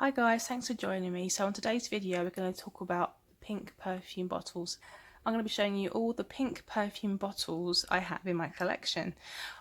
Hi guys, thanks for joining me. So on today's video we're going to talk about pink perfume bottles. I'm going to be showing you all the pink perfume bottles I have in my collection.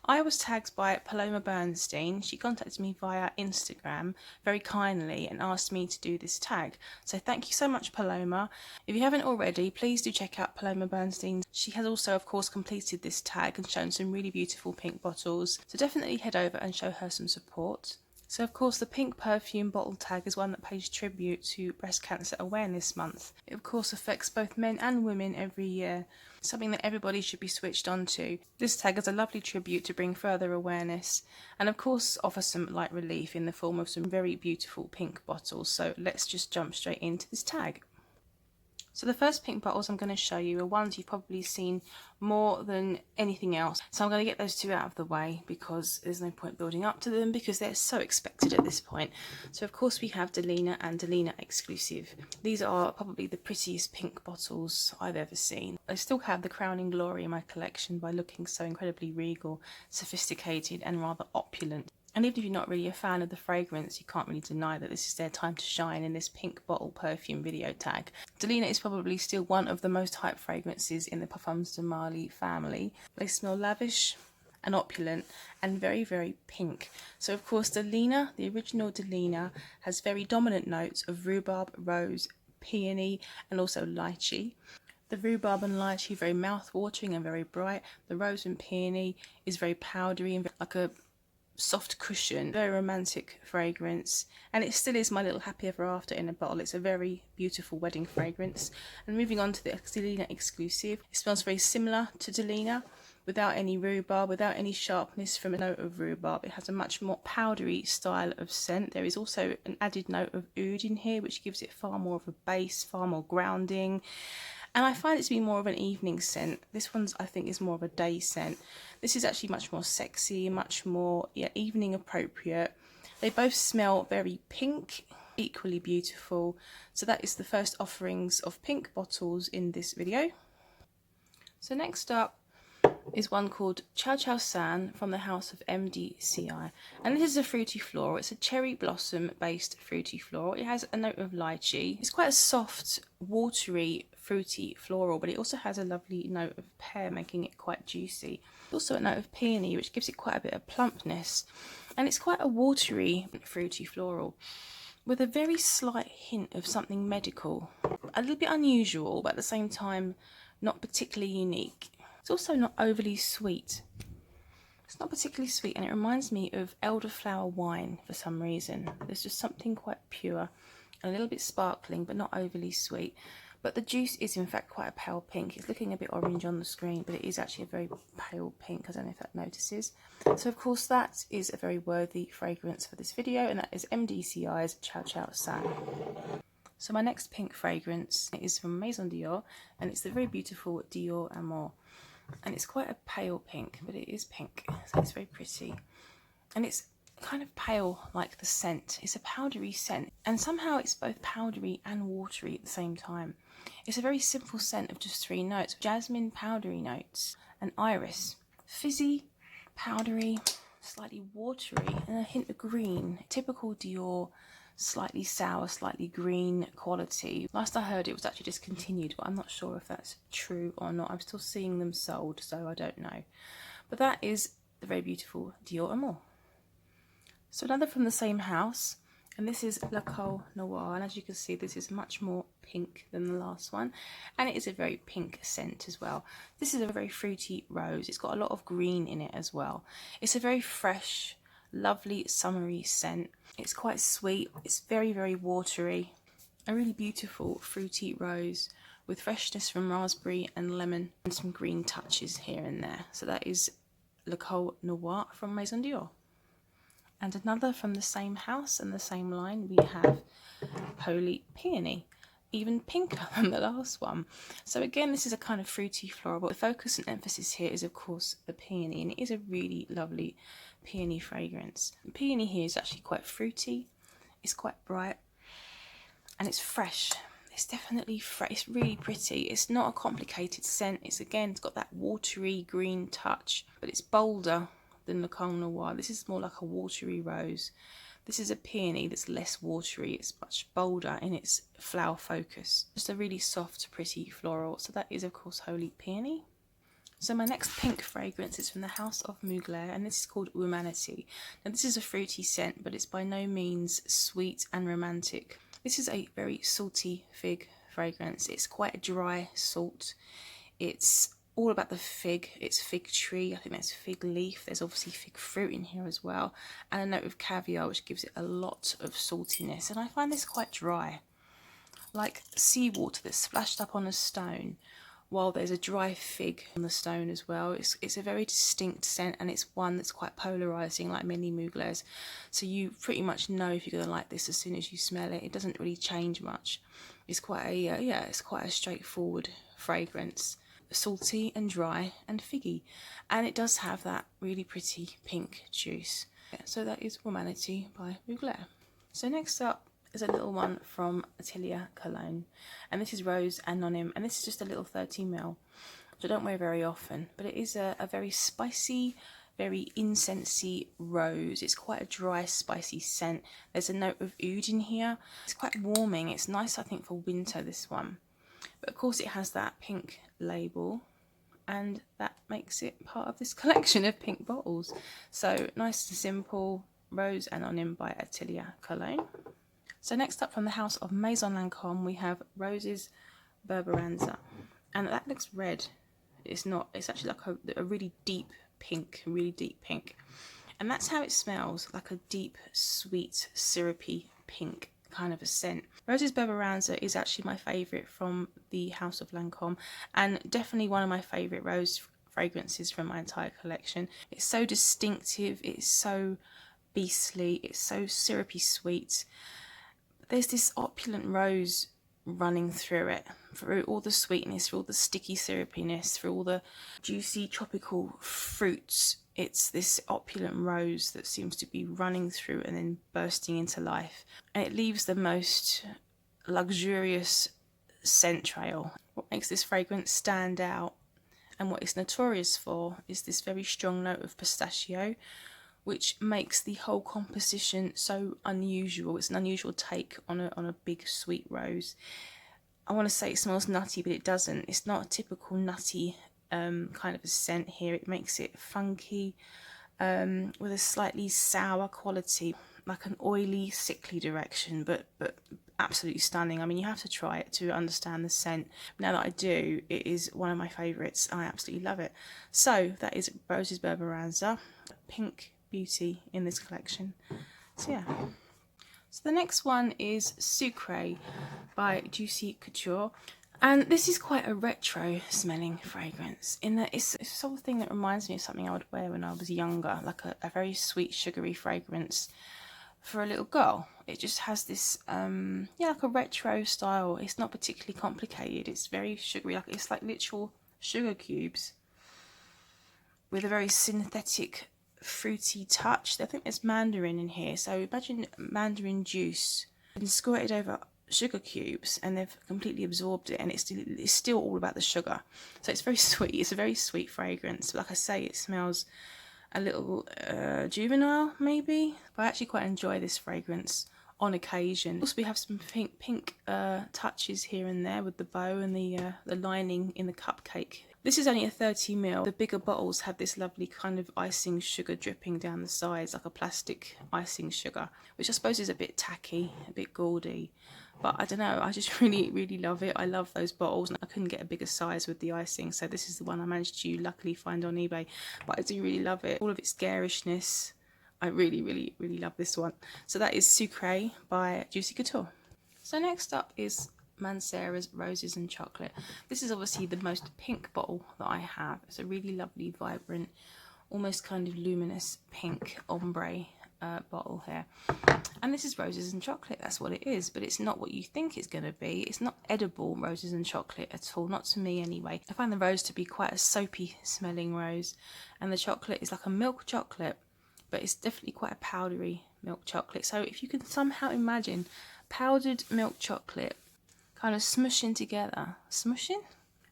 I was tagged by Paloma Bernstein. She contacted me via Instagram very kindly and asked me to do this tag. So thank you so much, Paloma. If you haven't already, please do check out Paloma Bernstein. She has also of course completed this tag and shown some really beautiful pink bottles. So definitely head over and show her some support. So of course the pink perfume bottle tag is one that pays tribute to Breast Cancer Awareness Month. It of course affects both men and women every year, something that everybody should be switched on to. This tag is a lovely tribute to bring further awareness and of course offer some light relief in the form of some very beautiful pink bottles. So let's just jump straight into this tag. So the first pink bottles I'm going to show you are ones you've probably seen more than anything else. So I'm going to get those two out of the way because there's no point building up to them because they're so expected at this point. So of course we have Delina and Delina Exclusive. These are probably the prettiest pink bottles I've ever seen. I still have the crowning glory in my collection by looking so incredibly regal, sophisticated and rather opulent. And even if you're not really a fan of the fragrance, you can't really deny that this is their time to shine in this pink bottle perfume video tag. Delina is probably still one of the most hyped fragrances in the Parfums de Marly family. They smell lavish and opulent and very, very pink. So of course Delina, the original Delina, has very dominant notes of rhubarb, rose, peony and also lychee. The rhubarb and lychee very mouth-watering and very bright. The rose and peony is very powdery and like a soft cushion, very romantic fragrance, and it still is my little happy ever after in a bottle. It's a very beautiful wedding fragrance. And moving on to the Delina Exclusive, it smells very similar to Delina, without any rhubarb, without any sharpness from a note of rhubarb. It has a much more powdery style of scent. There is also an added note of oud in here, which gives it far more of a base, far more grounding. And I find it to be more of an evening scent. This one's, I think, is more of a day scent. This is actually much more sexy, much more evening appropriate. They both smell very pink, equally beautiful. So that is the first offerings of pink bottles in this video. So next up is one called Chow Chow San from the house of MDCI, and this is a fruity floral. It's a cherry blossom based fruity floral. It has a note of lychee. It's quite a soft, watery, fruity floral, but it also has a lovely note of pear, making it quite juicy. Also a note of peony, which gives it quite a bit of plumpness, and it's quite a watery, fruity floral with a very slight hint of something medical. A little bit unusual, but at the same time not particularly unique. It's also not overly sweet. It's not particularly sweet, and it reminds me of elderflower wine for some reason. There's just something quite pure and a little bit sparkling, but not overly sweet. But the juice is in fact quite a pale pink. It's looking a bit orange on the screen, but it is actually a very pale pink. I don't know if that notices. So of course that is a very worthy fragrance for this video, and that is MDCI's Chow Chow San. So my next pink fragrance is from Maison Dior, and it's the very beautiful Dior Amour. And it's quite a pale pink, but it is pink, so it's very pretty. And it's kind of pale like the scent. It's a powdery scent, and somehow it's both powdery and watery at the same time. It's a very simple scent of just 3 notes: jasmine, powdery notes, and iris. Fizzy, powdery, slightly watery, and a hint of green. Typical Dior, slightly sour, slightly green quality. Last I heard it was actually discontinued, but I'm not sure if that's true or not. I'm still seeing them sold, so I don't know. But that is the very beautiful Dior Amour. So another from the same house, and this is La Col Noir, and as you can see this is much more pink than the last one, and it is a very pink scent as well. This is a very fruity rose. It's got a lot of green in it as well. It's a very fresh, lovely summery scent. It's quite sweet. It's very, very watery. A really beautiful fruity rose with freshness from raspberry and lemon and some green touches here and there. So that is Le Col Noir from Maison Dior. And another from the same house and the same line, we have Holy Peony, even pinker than the last one. So again, this is a kind of fruity floral, but the focus and emphasis here is of course the peony, and it is a really lovely peony fragrance. The peony here is actually quite fruity, it's quite bright, and it's fresh. It's definitely fresh. It's really pretty. It's not a complicated scent. It's got that watery green touch, but it's bolder than Le Col Noir. This is more like a watery rose. This is a peony that's less watery. It's much bolder in its flower focus. Just a really soft, pretty floral. So that is, of course, Holy Peony. So my next pink fragrance is from the house of Mugler, and this is called Humanity. Now this is a fruity scent, but it's by no means sweet and romantic. This is a very salty fig fragrance. It's quite a dry salt. It's all about the fig. It's fig tree. I think that's fig leaf. There's obviously fig fruit in here as well, and a note of caviar, which gives it a lot of saltiness. And I find this quite dry, like seawater that's splashed up on a stone, while there's a dry fig on the stone as well. It's a very distinct scent, and it's one that's quite polarising, like many Muglers. So you pretty much know if you're going to like this as soon as you smell it. It doesn't really change much. It's quite a it's quite a straightforward fragrance, salty and dry and figgy, and it does have that really pretty pink juice. So that is Humanity by Mugler. So next up is a little one from Atelier Cologne, and this is Rose Anonyme, and this is just a little 30ml, which I don't wear very often, but it is a very spicy, very incensey rose. It's quite a dry, spicy scent. There's a note of oud in here. It's quite warming. It's nice, I think, for winter, this one. But of course it has that pink label, and that makes it part of this collection of pink bottles. So nice and simple, Rose Anonyme by Atelier Cologne. So next up from the house of Maison Lancôme, we have Roses Berberanza, and that looks red. It's not, it's actually like a really deep pink, and that's how it smells, like a deep, sweet, syrupy pink kind of a scent. Roses Berberanza is actually my favourite from the house of Lancôme, and definitely one of my favourite rose fragrances from my entire collection. It's so distinctive, it's so beastly, it's so syrupy sweet. There's this opulent rose running through it, through all the sweetness, through all the sticky syrupiness, through all the juicy tropical fruits. It's this opulent rose that seems to be running through and then bursting into life. And it leaves the most luxurious scent trail. What makes this fragrance stand out, and what it's notorious for, is this very strong note of pistachio, which makes the whole composition so unusual. It's an unusual take on a big sweet rose. I want to say it smells nutty, but it doesn't. It's not a typical nutty kind of a scent here. It makes it funky, with a slightly sour quality, like an oily, sickly direction, but absolutely stunning. I mean, you have to try it to understand the scent. Now that I do, it is one of my favourites. I absolutely love it. So that is Roses Berberanza, pink beauty in this collection. So yeah. So the next one is Sucre by Juicy Couture, and this is quite a retro smelling fragrance, in that it's the sort of thing that reminds me of something I would wear when I was younger, like a very sweet sugary fragrance for a little girl. It just has this like a retro style. It's not particularly complicated. It's very sugary, like it's like literal sugar cubes with a very synthetic fruity touch. I think there's mandarin in here, so imagine mandarin juice and squirted over sugar cubes, and they've completely absorbed it, and it's still all about the sugar. So it's very sweet. It's a very sweet fragrance. Like I say, it smells a little juvenile maybe, but I actually quite enjoy this fragrance on occasion. Also, we have some pink touches here and there with the bow and the lining in the cupcake. This is only a 30ml. The bigger bottles have this lovely kind of icing sugar dripping down the sides, like a plastic icing sugar, which I suppose is a bit tacky, a bit gaudy. But I don't know, I just really love it. I love those bottles, and I couldn't get a bigger size with the icing, so this is the one I managed to luckily find on eBay. But I do really love it. All of its garishness, I really love this one. So that is Sucre by Juicy Couture. So next up is Mancera's Roses and Chocolate. This is obviously the most pink bottle that I have. It's a really lovely, vibrant, almost kind of luminous pink ombre bottle here. And this is Roses and Chocolate. That's what it is, but it's not what you think it's going to be. It's not edible roses and chocolate at all, not to me anyway. I find the rose to be quite a soapy smelling rose, and the chocolate is like a milk chocolate, but it's definitely quite a powdery milk chocolate. So if you can somehow imagine powdered milk chocolate kind of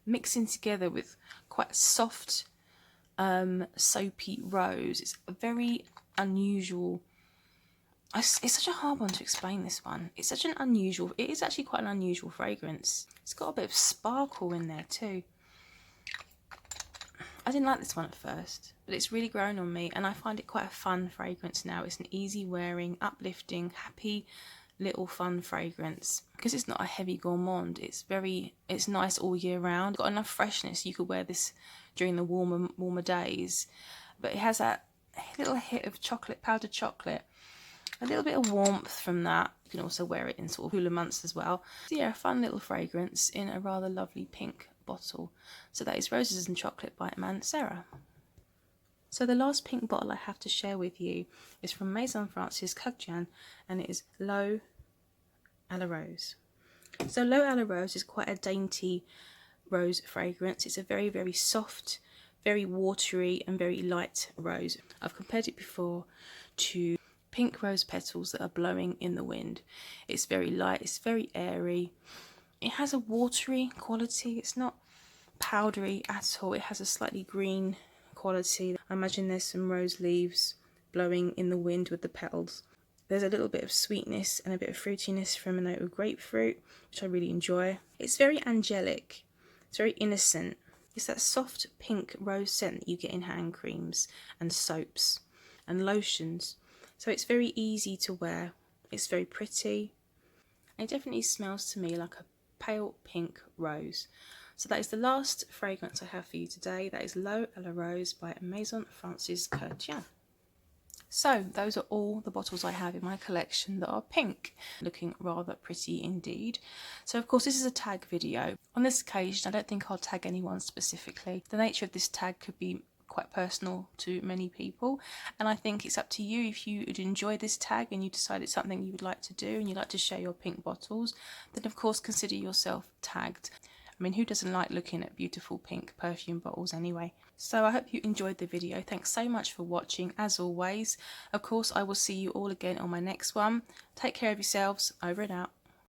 mixing together with quite soft soapy rose. It's a very unusual. It's such a hard one to explain, this one. It's such an unusual, it is actually quite an unusual fragrance. It's got a bit of sparkle in there too. I didn't like this one at first, but it's really grown on me and I find it quite a fun fragrance now. It's an easy wearing, uplifting, happy little fun fragrance. Because it's not a heavy gourmand, it's nice all year round. It's got enough freshness, you could wear this during the warmer days. But it has that little hit of chocolate, powdered chocolate. A little bit of warmth from that. You can also wear it in sort of cooler months as well. So yeah, a fun little fragrance in a rather lovely pink bottle. So that is Roses and Chocolate by Mancera. So the last pink bottle I have to share with you is from Maison France's Kurkdjian, and it is L'Eau à la Rose. So L'Eau à la Rose is quite a dainty rose fragrance. It's a very, very soft, very watery and very light rose. I've compared it before to pink rose petals that are blowing in the wind. It's very light, it's very airy. It has a watery quality. It's not powdery at all. It has a slightly green quality. I imagine there's some rose leaves blowing in the wind with the petals. There's a little bit of sweetness and a bit of fruitiness from a note of grapefruit, which I really enjoy. It's very angelic. It's very innocent. It's that soft pink rose scent that you get in hand creams and soaps and lotions. So it's very easy to wear. It's very pretty. And it definitely smells to me like a pale pink rose. So that is the last fragrance I have for you today. That is L'Eau à la Rose by Maison France's Kurkdjian. So those are all the bottles I have in my collection that are pink, looking rather pretty indeed. So of course this is a tag video. On this occasion I don't think I'll tag anyone specifically. The nature of this tag could be quite personal to many people, and I think it's up to you. If you would enjoy this tag and you decide it's something you would like to do and you'd like to share your pink bottles, then of course consider yourself tagged. I mean, who doesn't like looking at beautiful pink perfume bottles anyway? So I hope you enjoyed the video. Thanks so much for watching, as always. Of course, I will see you all again on my next one. Take care of yourselves. Over and out.